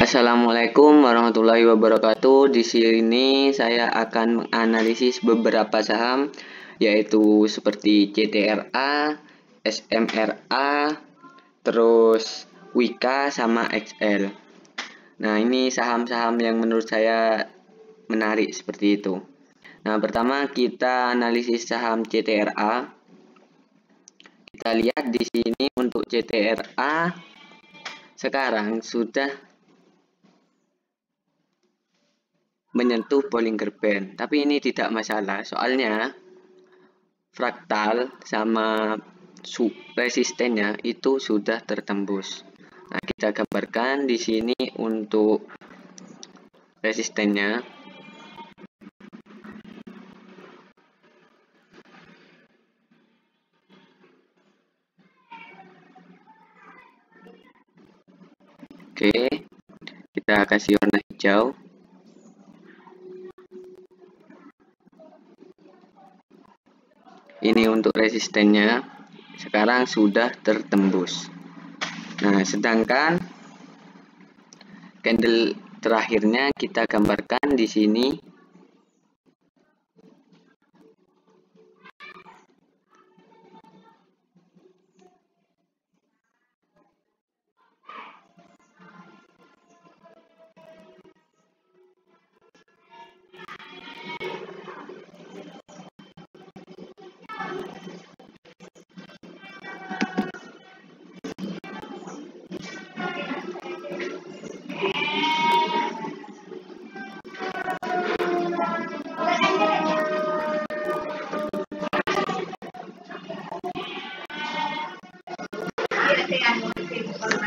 Assalamualaikum warahmatullahi wabarakatuh. Di sini saya akan menganalisis beberapa saham, yaitu seperti CTRA, SMRA, terus Wika sama XL. Nah, ini saham-saham yang menurut saya menarik seperti itu. Nah, pertama kita analisis saham CTRA. Kita lihat di sini untuk CTRA sekarang sudah menyentuh Bollinger Band, tapi ini tidak masalah, soalnya fraktal sama resistennya itu sudah tertembus. Nah, kita gambarkan di sini untuk resistennya. Oke, kita kasih warna hijau. Ini untuk resistennya sekarang sudah tertembus. Nah, sedangkan candle terakhirnya kita gambarkan di sini.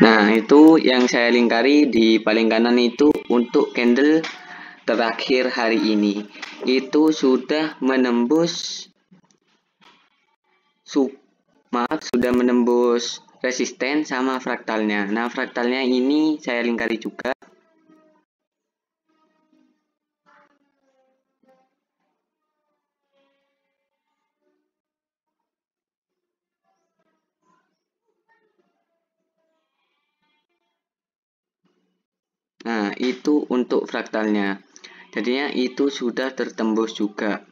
Nah, itu yang saya lingkari di paling kanan itu untuk candle terakhir hari ini. Itu sudah menembus sudah menembus resisten sama fraktalnya. Nah, fraktalnya ini saya lingkari juga. Nah, itu untuk fraktalnya. Jadinya itu sudah tertembus juga.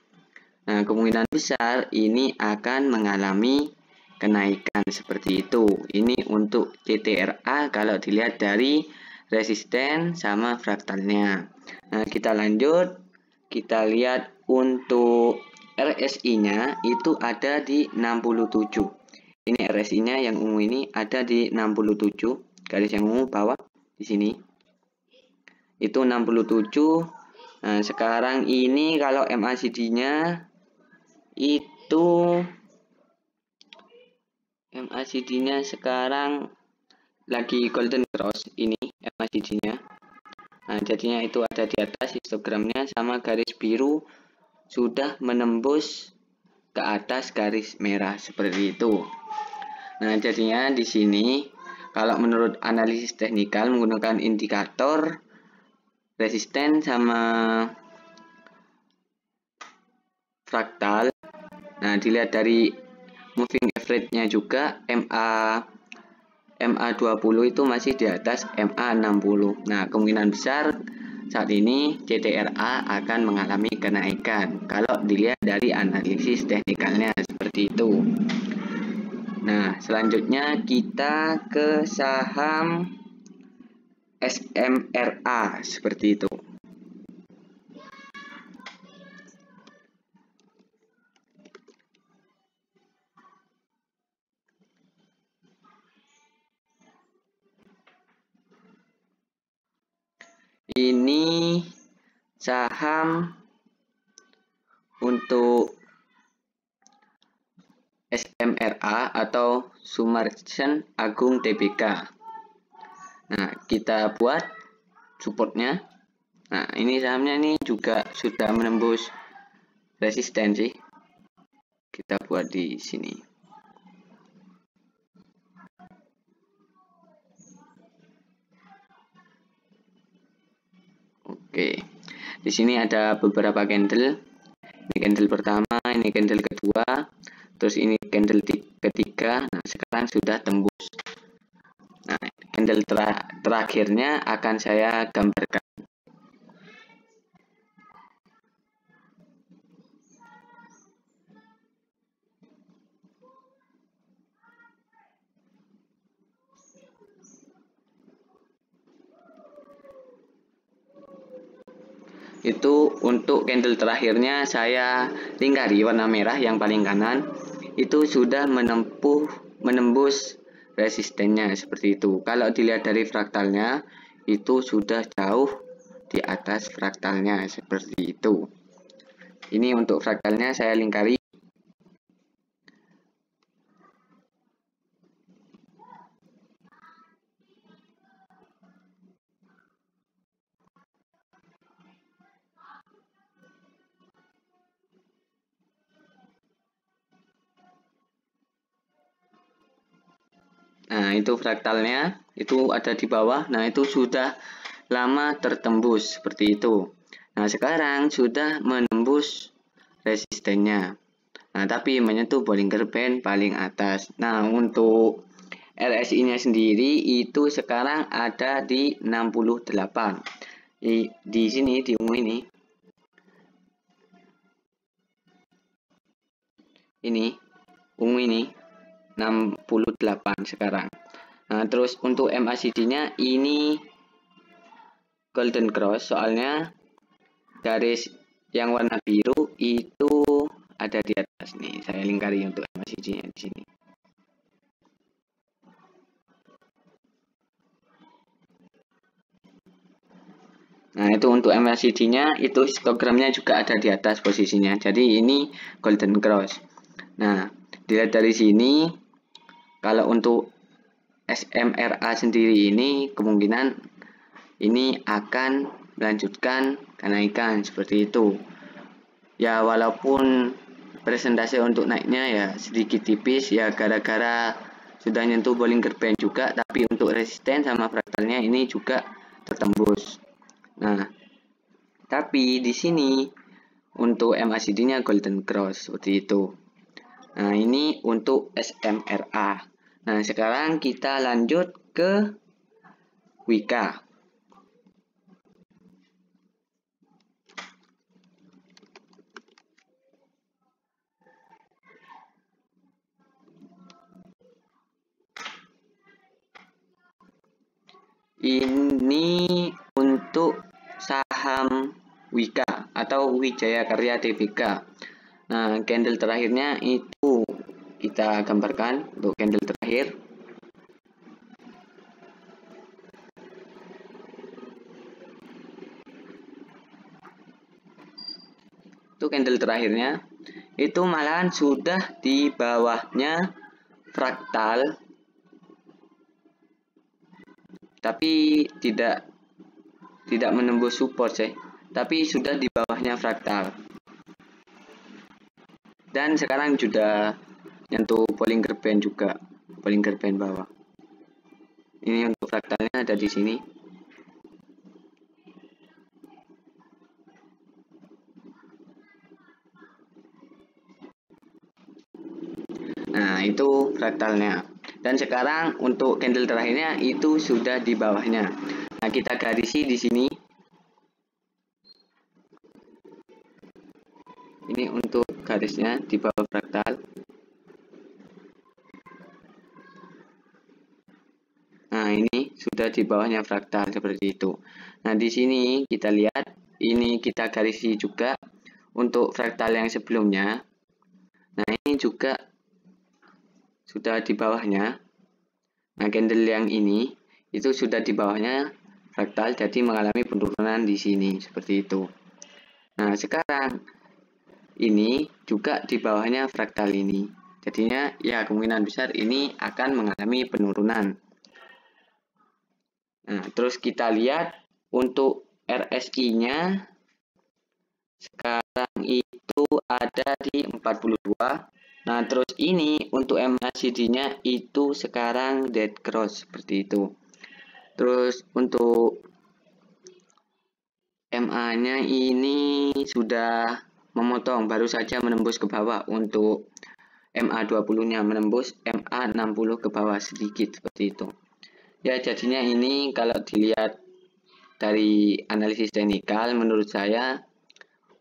Nah, kemungkinan besar ini akan mengalami kenaikan seperti itu. Ini untuk CTRA kalau dilihat dari resisten sama fraktalnya. Nah, kita lanjut. Kita lihat untuk RSI-nya itu ada di 67. Ini RSI-nya yang ungu ini ada di 67. Garis yang ungu bawah di sini. Itu 67. Nah, sekarang ini kalau MACD-nya itu MACD-nya sekarang lagi golden cross, ini MACD-nya. Nah, jadinya itu ada di atas histogramnya sama garis biru sudah menembus ke atas garis merah seperti itu. Nah, jadinya di sini kalau menurut analisis teknikal menggunakan indikator resisten sama fraktal. Nah, dilihat dari moving average-nya juga MA20 itu masih di atas MA60. Nah, kemungkinan besar saat ini CTRA akan mengalami kenaikan kalau dilihat dari analisis teknikalnya seperti itu. Nah, selanjutnya kita ke saham SMRA seperti itu. Ini saham untuk SMRA atau Sumerchant Agung Tbk. Nah, kita buat supportnya. Nah, ini sahamnya ini juga sudah menembus resistensi. Kita buat di sini. Oke. Di sini ada beberapa candle. Ini candle pertama, ini candle kedua, terus ini candle ketiga. Nah, sekarang sudah tembus. Nah, candle terakhirnya akan saya gambarkan. Itu untuk candle terakhirnya saya lingkari warna merah yang paling kanan, itu sudah menembus resistennya seperti itu. Kalau dilihat dari fraktalnya itu sudah jauh di atas fraktalnya seperti itu. Ini untuk fraktalnya saya lingkari. Nah, itu fraktalnya, itu ada di bawah. Nah, itu sudah lama tertembus seperti itu. Nah, sekarang sudah menembus resistennya. Nah, tapi menyentuh Bollinger Band paling atas. Nah, untuk RSI-nya sendiri itu sekarang ada di 68. Di sini, di ungu ini. Ini, ungu ini. 68 sekarang. Nah, terus untuk MACD-nya ini golden cross, soalnya garis yang warna biru itu ada di atas nih. Saya lingkari untuk MACD-nya di sini. Nah, itu untuk MACD-nya itu histogramnya juga ada di atas posisinya. Jadi ini golden cross. Nah, dilihat dari sini, kalau untuk SMRA sendiri ini kemungkinan ini akan melanjutkan kenaikan seperti itu. Ya, walaupun presentasi untuk naiknya ya sedikit tipis ya gara-gara sudah nyentuh Bollinger Band juga, tapi untuk resisten sama fraktalnya ini juga tertembus. Nah, tapi di sini untuk MACD-nya golden cross seperti itu. Nah, ini untuk SMRA. Nah, sekarang kita lanjut ke Wika. Ini untuk saham Wika atau Wijaya Karya Tbk. Nah, candle terakhirnya itu kita gambarkan untuk candle terakhir. Itu candle terakhirnya itu malahan sudah di bawahnya fraktal, tapi tidak menembus support sih, tapi sudah di bawahnya fraktal. Dan sekarang sudah nyentuh Bollinger Band juga, Bollinger Band bawah. Ini untuk fraktalnya ada di sini. Nah, itu fraktalnya. Dan sekarang untuk candle terakhirnya itu sudah di bawahnya. Nah, kita garisi di sini. Ini untuk garisnya di bawah fraktal. Nah, ini sudah di bawahnya fraktal seperti itu. Nah, di sini kita lihat, ini kita garisi juga untuk fraktal yang sebelumnya. Nah, ini juga sudah di bawahnya. Nah, candle yang ini itu sudah di bawahnya fraktal, jadi mengalami penurunan di sini seperti itu. Nah, sekarang ini juga di bawahnya fraktal ini. Jadinya ya kemungkinan besar ini akan mengalami penurunan. Nah, terus kita lihat untuk RSI-nya sekarang itu ada di 42. Nah, terus ini untuk MACD-nya itu sekarang dead cross seperti itu. Terus untuk MA-nya ini sudah memotong, baru saja menembus ke bawah. Untuk MA20-nya menembus MA60 ke bawah sedikit seperti itu. Ya, jadinya ini kalau dilihat dari analisis teknikal, menurut saya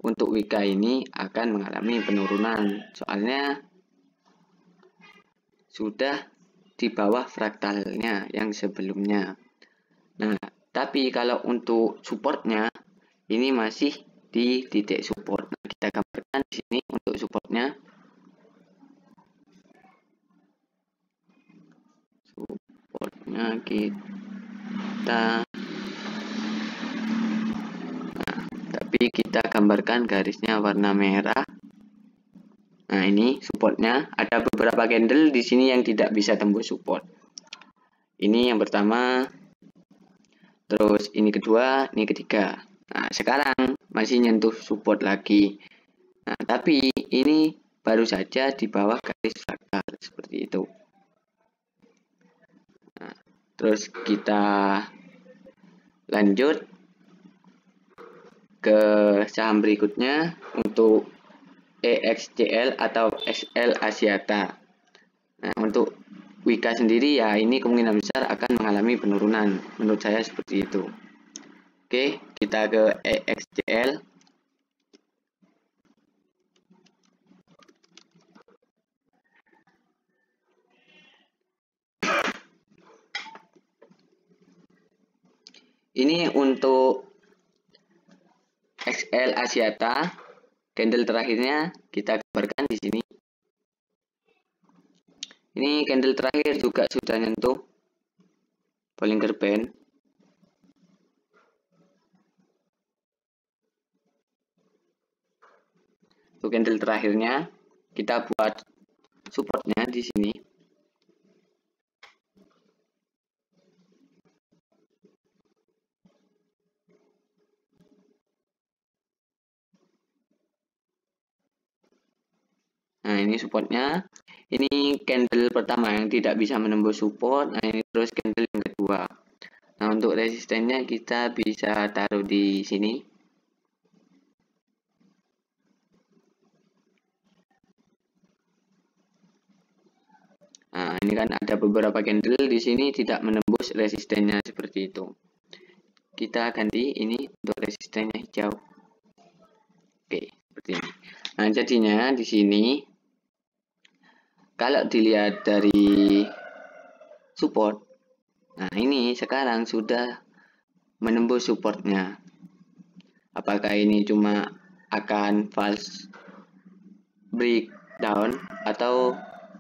untuk Wika ini akan mengalami penurunan. Soalnya sudah di bawah fraktalnya yang sebelumnya. Nah, tapi kalau untuk supportnya ini masih di titik support. Nah, kita gambarkan di sini untuk supportnya. Supportnya kita, nah, tapi kita gambarkan garisnya warna merah. Nah, ini supportnya. Ada beberapa candle di sini yang tidak bisa tembus support. Ini yang pertama, terus ini kedua, ini ketiga. Nah, sekarang masih nyentuh support lagi. Nah, tapi ini baru saja di bawah garis fraktal seperti itu. Nah, terus kita lanjut ke saham berikutnya untuk EXCL atau XL Axiata. Nah, untuk Wika sendiri ya ini kemungkinan besar akan mengalami penurunan. Menurut saya seperti itu. Oke, kita ke EXCL. Ini untuk XL Axiata, candle terakhirnya kita gambarkan di sini. Ini candle terakhir juga sudah nyentuh Bollinger Band. Untuk candle terakhirnya kita buat supportnya di sini. Nah, ini supportnya. Ini candle pertama yang tidak bisa menembus support. Nah, ini terus candle yang kedua. Nah, untuk resistennya kita bisa taruh di sini. Nah, ini kan ada beberapa candle di sini tidak menembus resistennya seperti itu. Kita ganti ini untuk resistennya hijau. Oke, seperti ini. Nah, jadinya di sini kalau dilihat dari support, nah ini sekarang sudah menembus supportnya. Apakah ini cuma akan false breakdown atau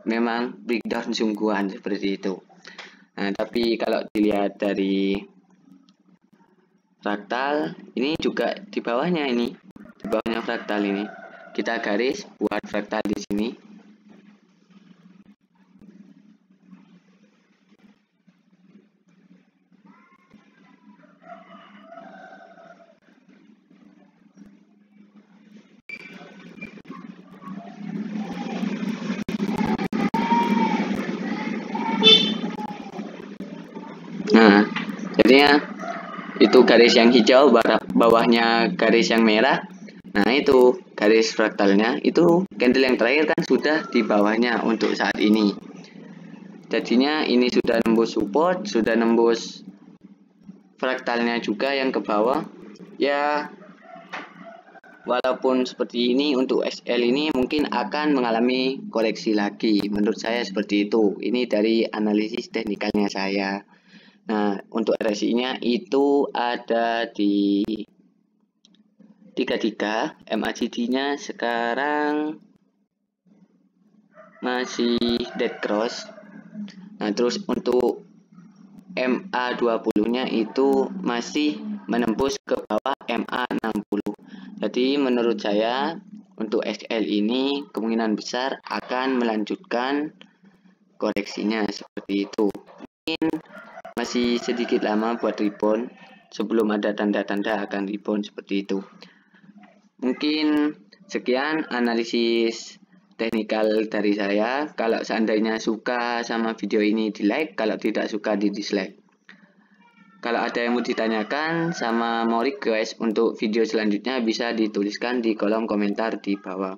memang breakdown sungguhan seperti itu. Nah, tapi kalau dilihat dari fraktal, ini juga di bawahnya ini, di bawahnya fraktal ini. Kita garis buat fraktal di sini. Nah, jadinya itu garis yang hijau, bawahnya garis yang merah. Nah, itu garis fraktalnya, itu candle yang terakhir kan sudah di bawahnya untuk saat ini. Jadinya ini sudah nembus support, sudah nembus fraktalnya juga yang ke bawah. Ya, walaupun seperti ini untuk XL ini mungkin akan mengalami koreksi lagi. Menurut saya seperti itu. Ini dari analisis teknikalnya saya. Nah, untuk RSI-nya itu ada di 33, MACD-nya sekarang masih dead cross. Nah, terus untuk MA20-nya itu masih menembus ke bawah MA60. Jadi menurut saya untuk XL ini kemungkinan besar akan melanjutkan koreksinya seperti itu. Mungkin masih sedikit lama buat rebound sebelum ada tanda-tanda akan rebound seperti itu. Mungkin sekian analisis teknikal dari saya. Kalau seandainya suka sama video ini di like, kalau tidak suka di dislike. Kalau ada yang mau ditanyakan sama mau request untuk video selanjutnya bisa dituliskan di kolom komentar di bawah.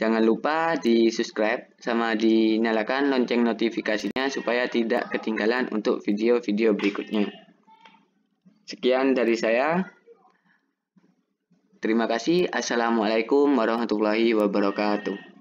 Jangan lupa di subscribe sama dinyalakan lonceng notifikasinya supaya tidak ketinggalan untuk video-video berikutnya. Sekian dari saya. Terima kasih. Assalamualaikum warahmatullahi wabarakatuh.